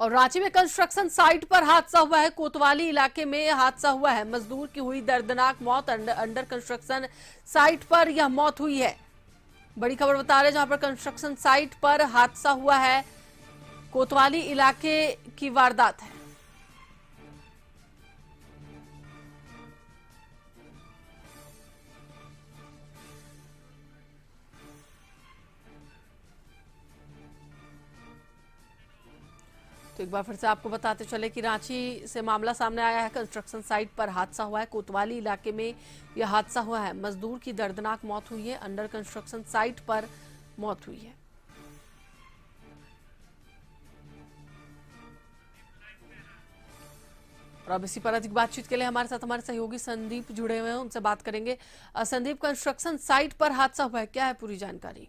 और रांची में construction site पर हादसा हुआ है। कोतवाली इलाके में हादसा हुआ है। मजदूर की हुई दर्दनाक मौत। अंडर कंस्ट्रक्शन साइट पर यह मौत हुई है। बड़ी खबर बता रहे हैं, जहां पर कंस्ट्रक्शन साइट पर हादसा हुआ है। कोतवाली इलाके की वारदात है। तो एक बार फिर से आपको बताते चले कि रांची से मामला सामने आया है। कंस्ट्रक्शन साइट पर हादसा हुआ है। कोतवाली इलाके में यह हादसा हुआ है। मजदूर की दर्दनाक मौत हुई है। अंडर कंस्ट्रक्शन साइट पर मौत हुई है। और अब इसी पर अधिक बातचीत के लिए हमारे साथ हमारे सहयोगी संदीप जुड़े हुए हैं, उनसे बात करेंगे। संदीप, कंस्ट्रक्शन साइट पर हादसा हुआ है, क्या है पूरी जानकारी?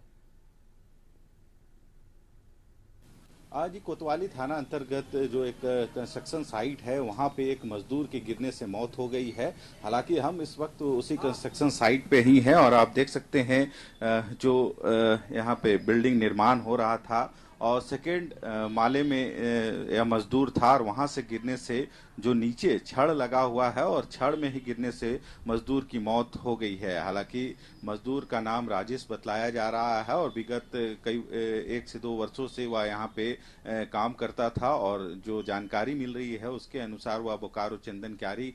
आज कोतवाली थाना अंतर्गत जो एक कंस्ट्रक्शन साइट है वहां पे एक मजदूर के गिरने से मौत हो गई है। हालांकि हम इस वक्त उसी कंस्ट्रक्शन साइट पे ही हैं और आप देख सकते हैं जो यहां पे बिल्डिंग निर्माण हो रहा था और सेकेंड माले में यह मजदूर था और वहां से गिरने से जो नीचे छड़ लगा हुआ है और छड़ में ही गिरने से मजदूर की मौत हो गई है। हालांकि मजदूर का नाम राजेश बतलाया जा रहा है और विगत कई 1 से 2 वर्षों से वह यहाँ पे काम करता था और जो जानकारी मिल रही है उसके अनुसार वह बोकारो चंदन क्यारी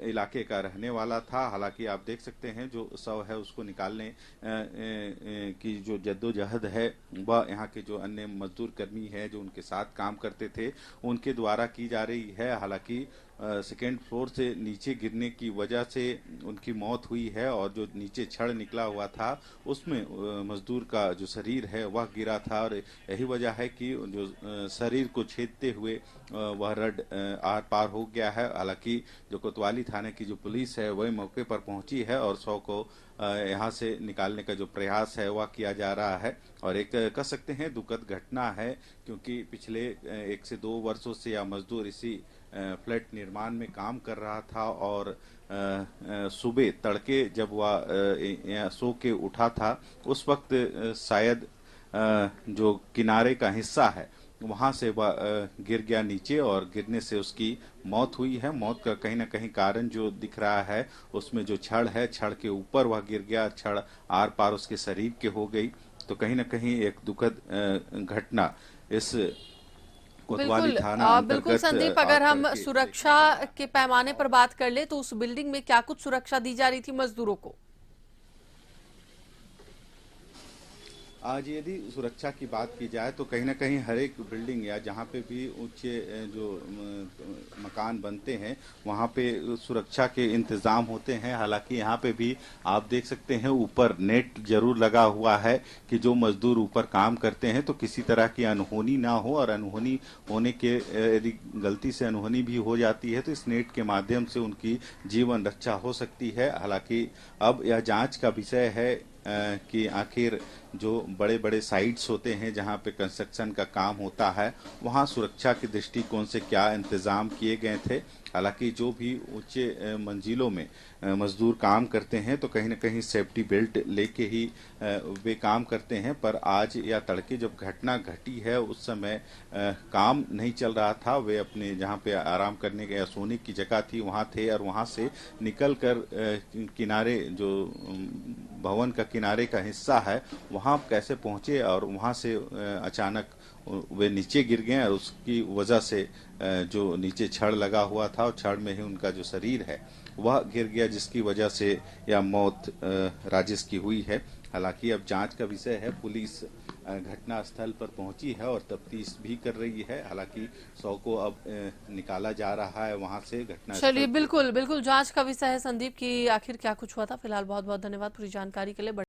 इलाके का रहने वाला था। हालांकि आप देख सकते हैं जो शव है उसको निकालने की जो जद्दोजहद है वह यहाँ के जो अन्य मजदूर कर्मी है जो उनके साथ काम करते थे उनके द्वारा की जा रही है। हालांकि सेकेंड फ्लोर से नीचे गिरने की वजह से उनकी मौत हुई है और जो नीचे छड़ निकला हुआ था उसमें मजदूर का जो शरीर है वह गिरा था और यही वजह है कि जो शरीर को छेदते हुए वह रड आर पार हो गया है। हालांकि जो कोतवाली थाने की जो पुलिस है वही मौके पर पहुंची है और शव को यहाँ से निकालने का जो प्रयास है वह किया जा रहा है। और एक कह सकते हैं दुखद घटना है क्योंकि पिछले 1 से 2 वर्षों से यह मजदूर इसी फ्लैट निर्माण में काम कर रहा था और सुबह तड़के जब वह सो के उठा था उस वक्त शायद जो किनारे का हिस्सा है वहां से वह गिर गया नीचे और गिरने से उसकी मौत हुई है। मौत का कहीं ना कहीं कारण जो दिख रहा है उसमें जो छड़ है छड़ के ऊपर वह गिर गया, छड़ आर पार उसके शरीर के हो गई। तो कहीं ना कहीं एक दुखद घटना इस कोतवाली थाना बिल्कुल अंतर्गत संदीप, अगर हम सुरक्षा के पैमाने पर बात कर ले तो उस बिल्डिंग में क्या कुछ सुरक्षा दी जा रही थी मजदूरों को? आज यदि सुरक्षा की बात की जाए तो कहीं ना कहीं हर एक बिल्डिंग या जहाँ पे भी ऊंचे जो मकान बनते हैं वहाँ पे सुरक्षा के इंतजाम होते हैं। हालांकि यहाँ पे भी आप देख सकते हैं ऊपर नेट जरूर लगा हुआ है कि जो मजदूर ऊपर काम करते हैं तो किसी तरह की अनहोनी ना हो और अनहोनी होने के यदि गलती से अनहोनी भी हो जाती है तो इस नेट के माध्यम से उनकी जीवन रक्षा हो सकती है। हालांकि अब यह जांच का विषय है कि आखिर जो बड़े बड़े साइट्स होते हैं जहां पे कंस्ट्रक्शन का काम होता है वहां सुरक्षा के दृष्टिकोण से क्या इंतजाम किए गए थे। हालांकि जो भी ऊंचे मंजिलों में मजदूर काम करते हैं तो कहीं ना कहीं सेफ्टी बेल्ट लेके ही वे काम करते हैं, पर आज या तड़के जब घटना घटी है उस समय काम नहीं चल रहा था। वे अपने जहां पे आराम करने के या सोने की जगह थी वहां थे और वहां से निकल कर किनारे जो भवन का किनारे का हिस्सा है वहां कैसे पहुंचे और वहां से अचानक वे नीचे गिर गए और उसकी वजह से जो नीचे छड़ लगा हुआ था और छड़ में ही उनका जो शरीर है वह गिर गया जिसकी वजह से यह मौत राजेश की हुई है। हालांकि अब जांच का विषय है। पुलिस घटना स्थल पर पहुंची है और तफ्तीश भी कर रही है। हालांकि शव को अब निकाला जा रहा है वहां से घटना। चलिए, बिल्कुल बिल्कुल जांच का विषय है संदीप की आखिर क्या कुछ हुआ था। फिलहाल बहुत बहुत धन्यवाद पूरी जानकारी के लिए।